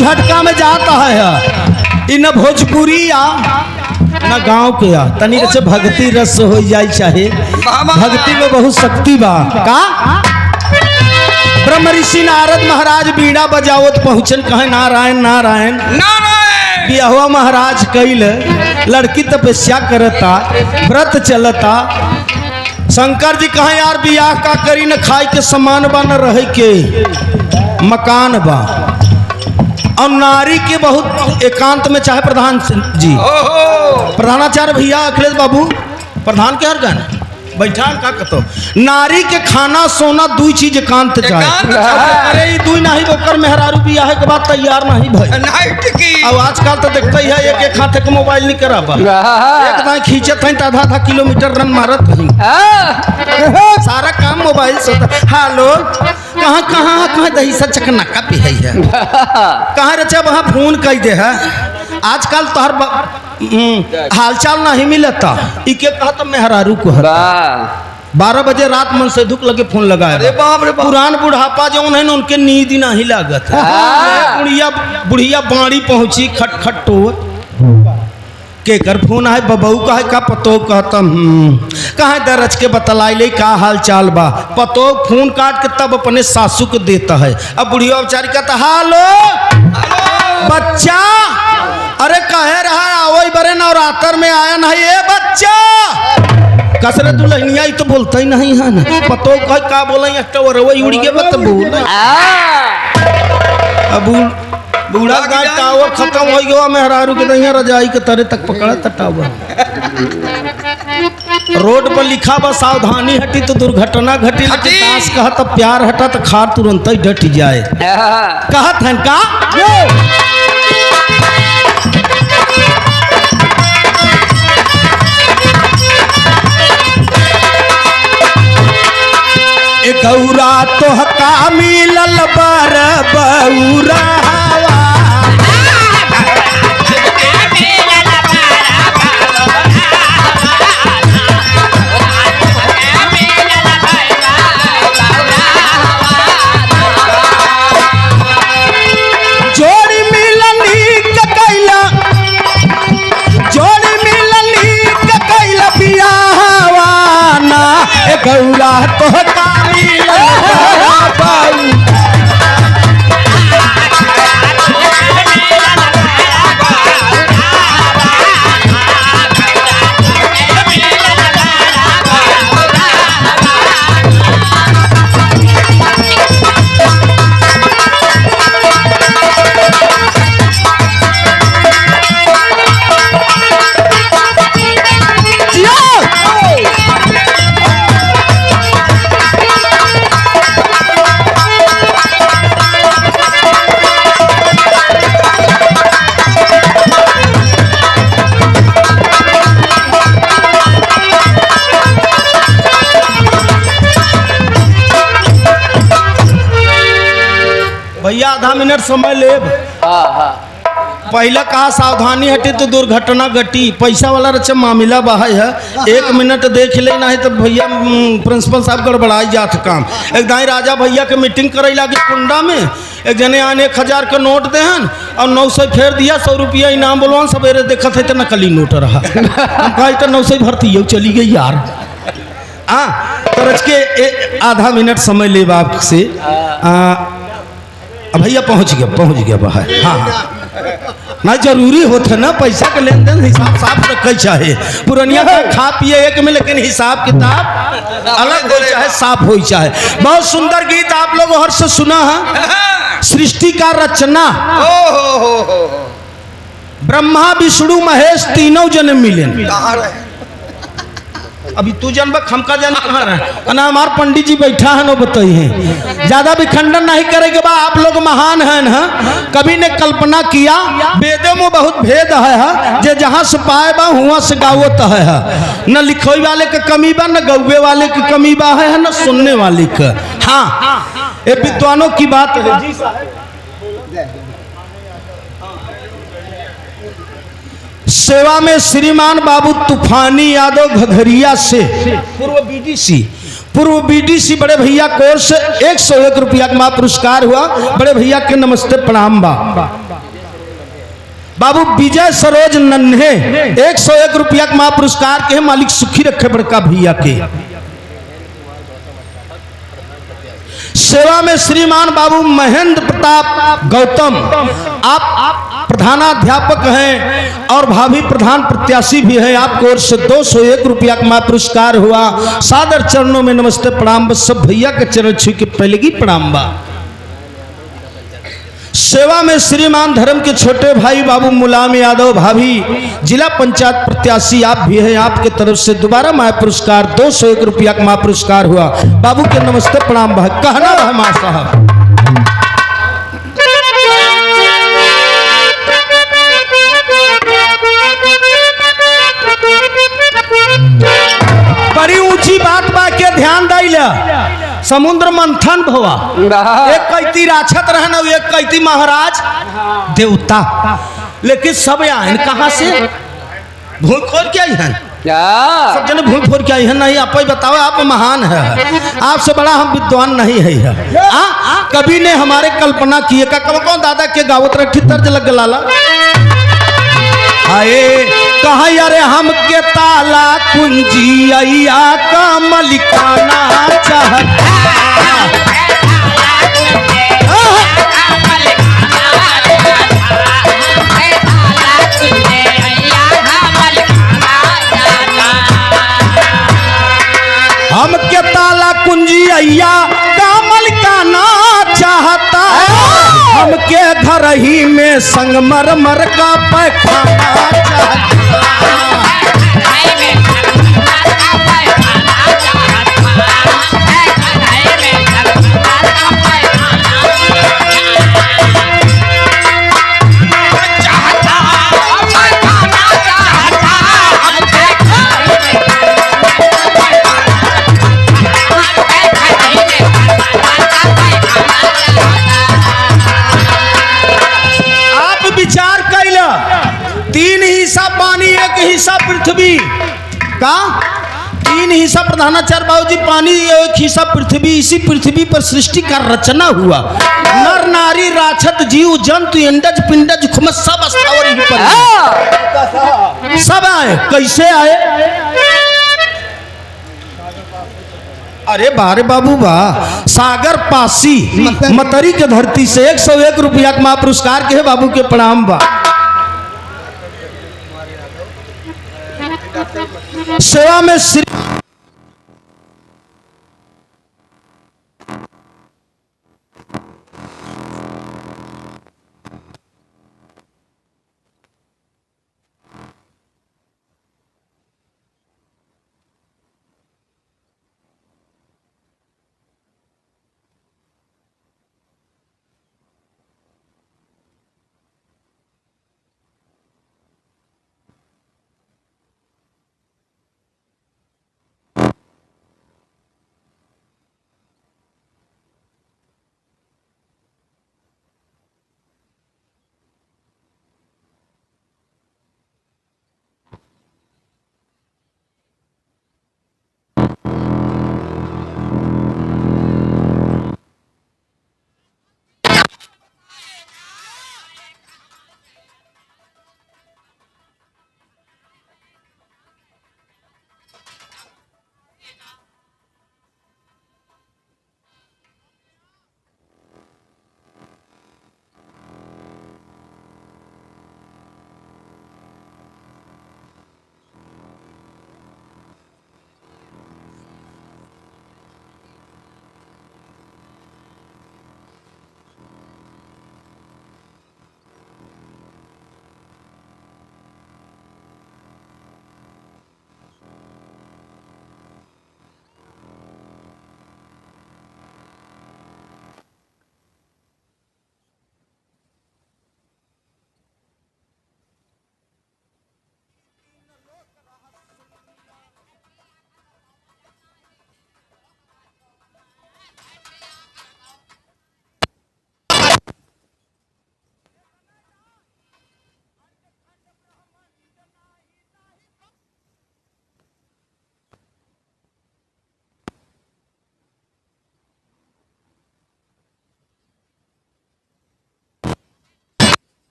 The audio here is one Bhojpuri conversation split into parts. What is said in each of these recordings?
झटका में जाता है इन भोजपुरी या न गांव के या तनिक से भक्ति रस हो जाए चाहे भक्ति में बहुत शक्ति बा का ब्रह्म ऋषि नारद महाराज बीड़ा बजावत पहुंचन कहे नारायण नारायण बियाहुआ महाराज कैल लड़की तपस्या करता व्रत चलता शंकर जी कहे यार बियाह का करी न खाई के समान बा न रहे के मकान बा और नारी के बहुत एकांत में चाहे प्रधान जी प्रधानाचार्य भैया अखिलेश बाबू प्रधान के हर गाना बैठा का कतो नारी के खाना सोना दू चीज एकांत चाहे अरे ये दू नहीं ओकर मेहरारू बियाह के बाद तैयार नहीं भाई अब आजकल तो देखते ही है एक एक हाथ के मोबाइल नहीं करा बा एक दाई खींचत है आधा आधा किलोमीटर रन मारत है सारा काम मोबाइल से हेलो कहाँ कहाँ कहाँ दही सा चकनाका पे है कहाँ रचा वहाँ फोन कह दे है आजकल तोहर हालचाल नहीं मिलता इके कहा तो मेहरारू को 12 बजे रात मन से धुक लगे फोन लगाए पुरान बुढ़ापा जो है उनके नींद नहीं लागत बुढ़िया बुढ़िया बाड़ी पहुंची खटखट टोत के कर फोन है बबू का है का पतो कहता कहा दरज के बतलाई ले का हाल चाल बा पतो फोन काट के तब अपने सासू को देता है अब बुढ़िया बेचारी कहता हालो बच्चा अरे कहे रहा वही बड़े नवरात्र में आया नहीं ये बच्चा कसरे दुल्हनिया तो बोलता ही नहीं है ना पतो कह का बोला वही उड़ी के मत बोल अब बूढ़ा गाय टावर खत्म हो गया मेहरारू के नहीं रजाई के तरे तक पकड़ा था टावर रोड पर लिखा बा सावधानी हटी तो दुर्घटना घटी दास कहा तो प्यार हटा तो खार तुरंत ही डट जाए कहत है का गौरा तो का मिलल बर बौरा गौरा तो भैया आधा मिनट समय ले पहला कहा सावधानी हटी तो दुर्घटना घटी पैसा वाला रचा मामला बाहर है 1 मिनट देख लेना है तो भैया प्रिंसिपल साहब गड़बड़ाई जात काम एक दाई राजा भैया के मीटिंग करे लगी कुंडा में एक जने आने 1000 का नोट देहन और 900 फेर दिया 100 रुपया इनाम बोलवान सवेरे देखा थे तो नकली नोट रहा कहा तो 900 भरती है चली गई यार तरज के आधा मिनट समय ले बाप से भैया पहुंच गया बाहर हाँ ना जरूरी होता ना पैसा का लेन देन हिसाब साफ रखे चाहे पुरानिया का खा पिए एक में लेकिन हिसाब किताब अलग हो चाहे साफ हो चाहे बहुत सुंदर गीत आप लोग हर से सुना है सृष्टि का रचना ब्रह्मा विष्णु महेश तीनों जन मिले अभी तू जानबा हमका जान कहाँ रहे ना हमार पंडित जी बैठा है नो बताई है ज्यादा भी खंडन नहीं करेंगे बा आप लोग महान हैं ना कभी ने कल्पना किया वेदों में बहुत भेद है जे जहाँ से पाए बा हुआ से गावत है न लिखोई वाले का कमी बा न गौवे वाले की कमी बा है न सुनने वाले का हाँ ये विद्वानों की बात है जी साहब सेवा में श्रीमान बाबू तूफानी यादव घघरिया से पूर्व बीडीसी बड़े भैया कोर्स 101 रुपया का पुरस्कार हुआ बड़े भैया के नमस्ते प्रणाम बा बाबू विजय सरोज नन्हे 101 रुपया के महापुरस्कार के मालिक सुखी रखे बड़का भैया के। सेवा में श्रीमान बाबू महेंद्र प्रताप गौतम, आप प्रधानाध्यापक हैं और भावी प्रधान प्रत्याशी भी हैं। आपको ओर से 201 रुपया का महापुरस्कार हुआ। सादर चरणों में नमस्ते प्रणाम। सब भैया के चरण छू के पहले की प्रणाम बा। सेवा में श्रीमान धर्म के छोटे भाई बाबू मुलायम यादव, भाभी जिला पंचायत प्रत्याशी आप भी हैं। आपके तरफ से दोबारा महापुरस्कार 201 रुपया का महापुरस्कार हुआ। बाबू के नमस्ते प्रणाम भाई। कहना है मां साहब। बड़ी ऊंची बात बा के ध्यान दैला। समुद्र मंथन भवा, एक कैती राक्षत रहन और एक कैती महाराज देवता, लेकिन सब आए कहां से? भूल खोल के आई हैं। सब जने भूल खोल के आई हैं। नहीं आप ही बताओ, आप महान है, आपसे बड़ा हम विद्वान नहीं है। कभी ने हमारे कल्पना किए का कौन दादा के गावत रखी तर्ज लग लाला आए कहा यारे हम के ताला कुंजी अया का मलिकाना चाहता। हम के ताला कुंजी अया का मलिकाना चाहता। हम के घर ही में संगमरमर का पैखाना चाहता। तीन हिस्सा पानी, एक हिस्सा पृथ्वी का। तीन हिस्सा प्रधानाचार्य बाबूजी पानी, एक हिस्सा पृथ्वी। इसी पृथ्वी पर सृष्टि का रचना हुआ। नर नारी राक्षस जीव जंतु अंडज पिंडज खुमस सब स्थावर ही पर सब आए। कैसे आए? अरे बारे बाबू बा, सागर पासी मतरी के धरती से 101 रुपया का महापुरस्कार के है। बाबू के प्रणाम बा। सेवा में श्री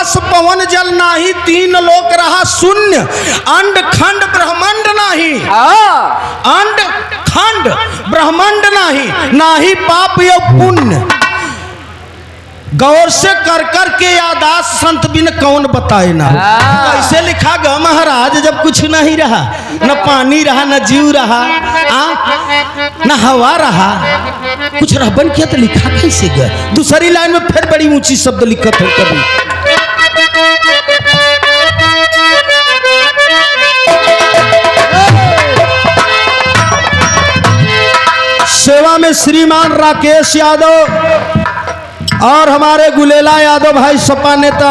आकाश पवन जल नाही, तीन लोक रहा शून्य, अंड खंड ब्रह्मांड नाही, अंड खंड ब्रह्मांड नाही, नाही पाप या पुण्य। गौर से कर कर के यादाश्त संत बिन कौन बताए ना। कैसे लिखा ग महाराज, जब कुछ नहीं रहा, न पानी रहा, न जीव रहा, न हवा रहा, कुछ रहबन किया तो लिखा कैसे ग। दूसरी लाइन में फिर बड़ी ऊंची शब्द लिखत है कभी। सेवा में श्रीमान राकेश यादव और हमारे गुलेला यादव भाई सपा नेता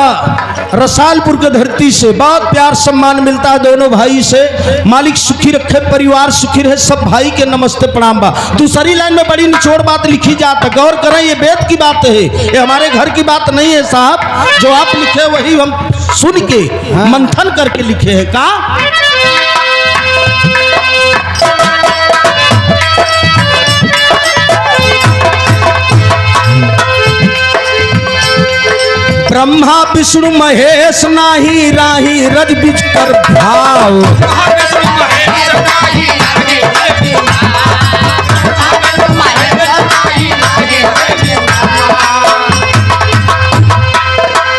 रसालपुर के धरती से बहुत प्यार सम्मान मिलता है दोनों भाई से। मालिक सुखी रखे, परिवार सुखी रहे, सब भाई के नमस्ते प्रणाम बा। दूसरी लाइन में बड़ी निचोड़ बात लिखी जाता, गौर करें, ये वेद की बात है, ये हमारे घर की बात नहीं है साहब। जो आप लिखे वही हम सुन के मंथन करके लिखे हैं। का ब्रह्मा विष्णु महेश नाही, राही रज बीच कर भाव।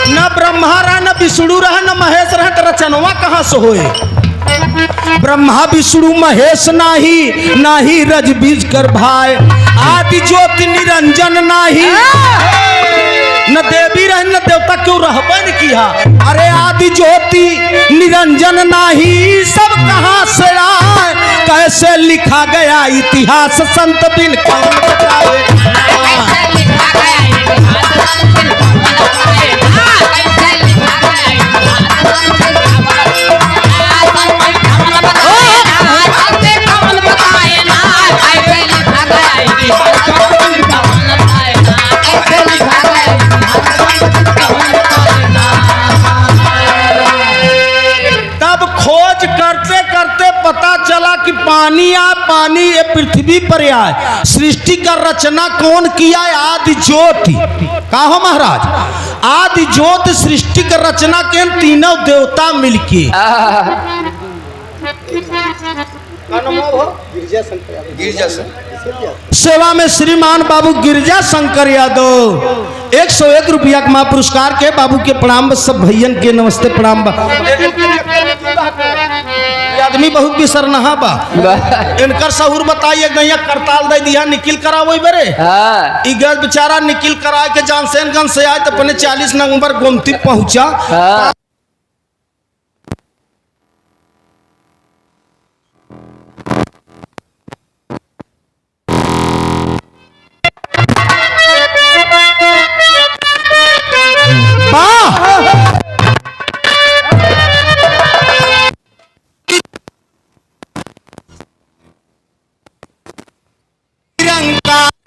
न ब्रह्मा रहा, न विष्णु रहा, न महेश रहा, तो रचनवा कहाँ से होए। ब्रह्मा विष्णु महेश नाही, नाही रज बीज कर भाई, आदि ज्योति निरंजन नाही, न देवी रह न देवता क्यों रहबन किया। अरे आदि ज्योति निरंजन नाही, सब कहाँ से आए, कैसे लिखा गया इतिहास संत बिन कौन बताए। पता चला कि पानी ये पृथ्वी पर आए। सृष्टि का रचना कौन किया है? आदि ज्योति। कहो महाराज, आदि ज्योति सृष्टि का रचना के तीनों देवता मिलके। सेवा में श्रीमान बाबू गिरजा शंकर यादव 101 रुपया का पुरस्कार के बाबू के प्रणाम। सब भैयन के नमस्ते प्रणाम। आदमी बहुत बिसरनहा बा, इनकर सहूर बताइए नैया करताल दे दिया निकिल करा वही बरे। ई गल बेचारा निकिल करा के जानसेनगंज से आए तो अपने 40 नंबर गोमती पहुंचा।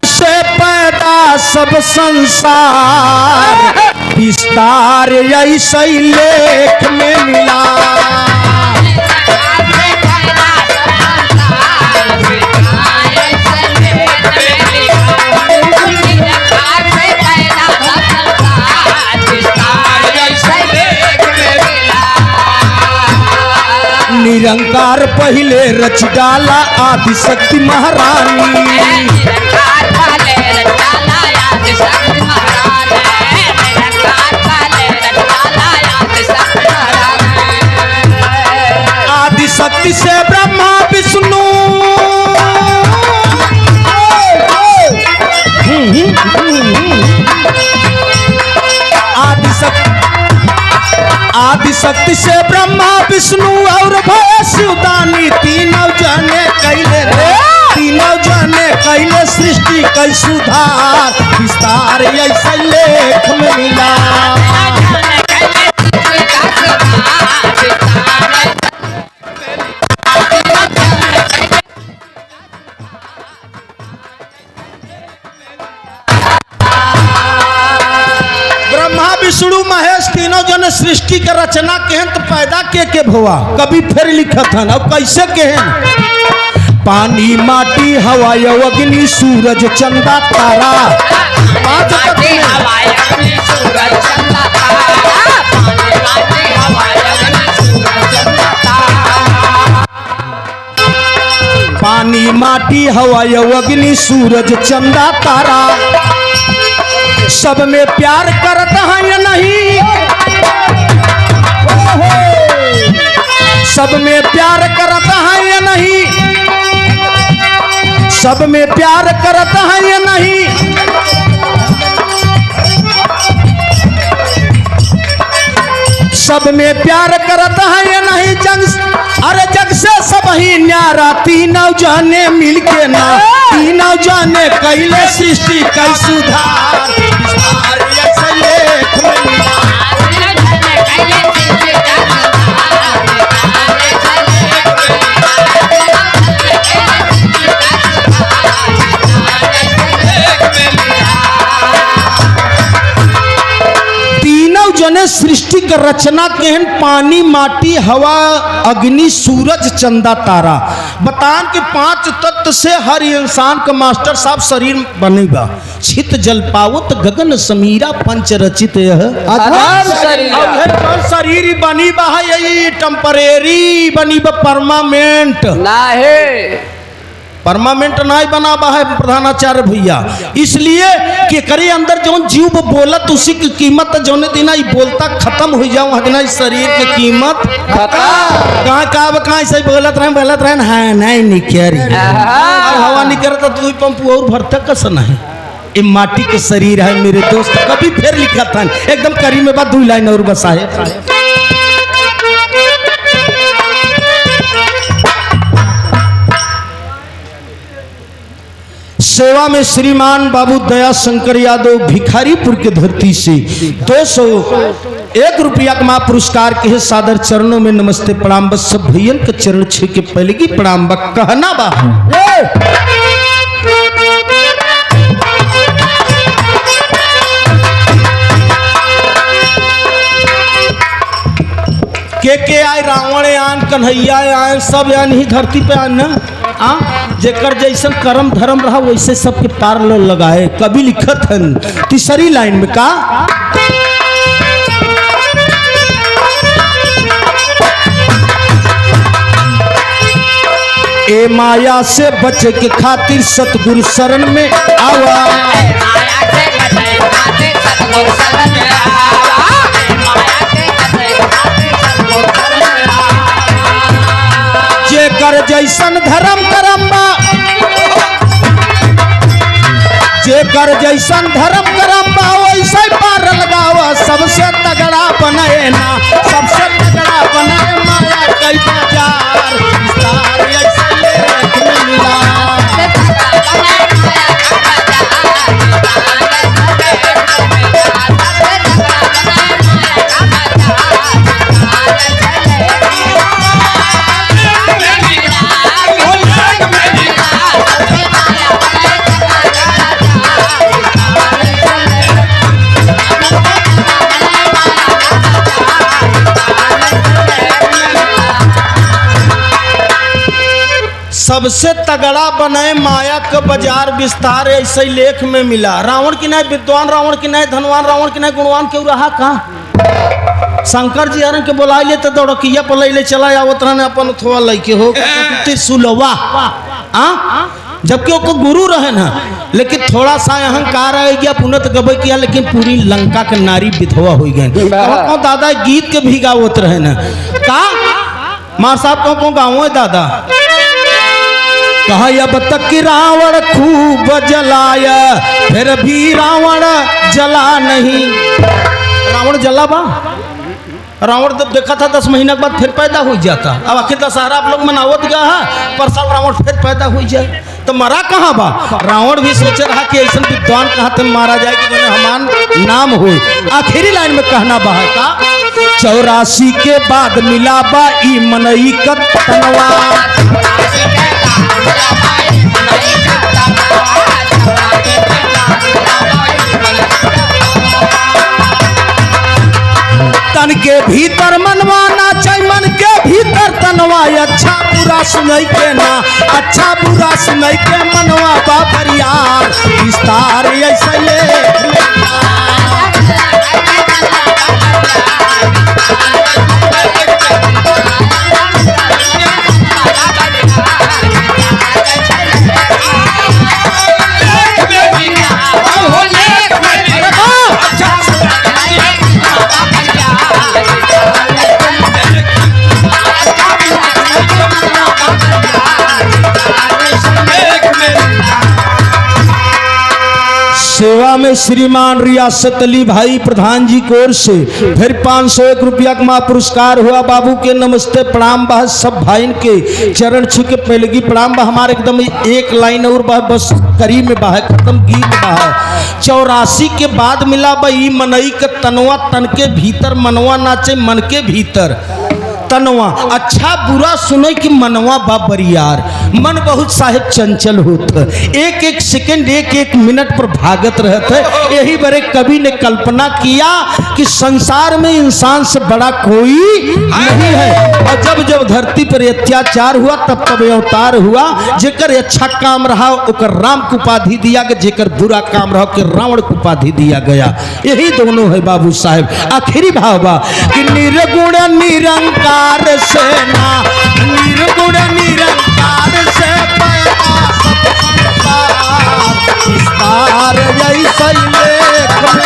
से पैदा सब संसार, विस्तार ऐसे लेख में मिला। निरंकार पहले रच डाला आदि शक्ति महारानी। आदि शक्ति से ब्रह्मा विष्णु, आदि शक्ति से ब्रह्मा विष्णु और भय शिवदानी तीनों जने कैले रे, तीनों जने कैले सृष्टि कै सुधार, विस्तार ऐसे लेख में मिला। विष्णु महेश तीनों जन सृष्टि के रचना केहन तो पैदा के भवा कभी फिर लिखत हन। अब कैसे केहन? पानी माटी हवा अग्नि सूरज चंदा तारा, पांच तत्व पानी माटी हवा अग्नि सूरज चंदा तारा सब में प्यार करता है या नहीं, सब में प्यार करता है या नहीं, सब में प्यार करता है या नहीं, सब में प्यार करता है या नहीं। अरे जग से सब ही न्यारा तीनों जाने मिलके ना, तीनों जाने कैले सृष्टि कई सुधार ऐसे लेख में मिला। जने सृष्टि का रचना केहन पानी माटी हवा अग्नि सूरज चंदा तारा बतान के 5 तत्व से हर इंसान का मास्टर साहब शरीर बनेगा। छित जल पावत गगन समीरा पंच रचित यह शरीर बनी बा यही टेम्परेरी बनी बा परमानेंट ना है, परमानेंट नहीं बना बा है प्रधानाचार्य भैया। इसलिए कि करे अंदर जो जीव बोलत उसी की कीमत जौने दिन ही बोलता खत्म हो जाओ दिन शरीर की कीमत कहाँ से बोलत रहे हाँ नहीं निकरी हवा निकलता तो पंप और भरता कस नहीं। ये माटी के शरीर है मेरे दोस्त, कभी फिर लिखा था एकदम करी में बात 2 लाइन और बस है। सेवा में श्रीमान बाबू दया शंकर यादव भिखारीपुर के धरती से 201 रुपया का पुरस्कार के सादर चरणों में नमस्ते प्रणाम। बस सब भैया के चरण छे के पहले की प्रणाम बा कहना बा के आए रावण आन कन्हैया आए सब यान ही धरती पे आन ना जेकर जैसन कर्म धर्म रहा वैसे सबके पार लो लगाए। कभी लिखत हन तीसरी लाइन में का ए माया से बचे के खातिर सतगुरु शरण में आवा, जेकर जैसन धर्म करम्बा, जेकर जैसन धर्म करम्बा वैसे पार लगावा। सबसे तगड़ा बने ना, सबसे तगड़ा बने माया कई बाजार विस्तार ऐसे लेख में मिला। सबसे तगड़ा बने माया का बाजार विस्तार ऐसे लेख में मिला। रावण की नहीं विद्वान, रावण की नहीं धनवान, रावण की नहीं गुणवान क्यों रहा कहाँ। शंकर जी आरन के बोला ले तो दौड़किया पर ले चला आवत रहने अपन थोड़ा लैके हो त्रिशूलवा जबकि वो गुरु रहे ना, लेकिन थोड़ा सा अहंकार आ गया पुनः गबे किया, लेकिन पूरी लंका के नारी विधवा हो गए। तो दादा गीत के भी गावत रहे ना का मार साहब को गाँव है दादा कहा अब तक रावण खूब जलाया फिर भी रावण जला नहीं। रावण जला बा, रावण जब देखा था 10 महीने के बाद फिर पैदा हो जाता। अब आखिर दशहरा आप लोग मनावत गया है, पर साल रावण फिर पैदा हो जाए तो मरा कहाँ बा। रावण भी सोच रहा कि ऐसा विद्वान कहाँ तक मारा जाए कि जो हमान नाम हो। आखिरी लाइन में कहना बा का 84 के बाद मिला बा ई मनई का तनवा, तन के भीतर मनवाना चाहिए, मन के भीतर तनवा। अच्छा बुरा सुनई के ना, अच्छा बुरा सुनई के मनवा बाबरियार विस्तार ऐसे लेख में मेला में श्रीमान रियासत अली भाई प्रधान जी की ओर से फिर 501 रुपया का पुरस्कार हुआ। बाबू के नमस्ते प्रणाम बा, सब भाई के चरण छू के पहलगी प्रणाम बा। हमारे एकदम एक लाइन और बा, बस करीब में बा, खत्म गीत बा। 84 के बाद मिला बा ई मनई के तनवा, तन के भीतर मनवा नाचे, मन के भीतर तनवा। अच्छा बुरा सुने कि मनवा बा बरियार, मन बहुत साहेब चंचल होत, एक एक सेकंड एक एक मिनट पर भागत रहते। यही बड़े कवि ने कल्पना किया कि संसार में इंसान से बड़ा कोई नहीं है। और जब जब धरती पर अत्याचार हुआ तब तब अवतार हुआ। जेकर अच्छा काम रहा ओकर राम को उपाधि दिया गया, जेकर बुरा काम रहा ओकर रावण को उपाधि दिया गया। यही दोनों है बाबू साहेब। आखिरी भाव बा कि निर्गुण निरंकार सेना, निर्गुण निरंकार से पैदा सब संसार, विस्तार जैसे लेख में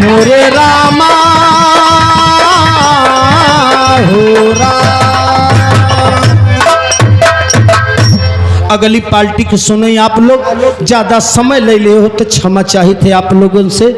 मोरे रामा हो राम। अगली पार्टी को सुने आप लोग, ज्यादा समय ले ले हो तो क्षमा चाहिए थे आप लोगों से।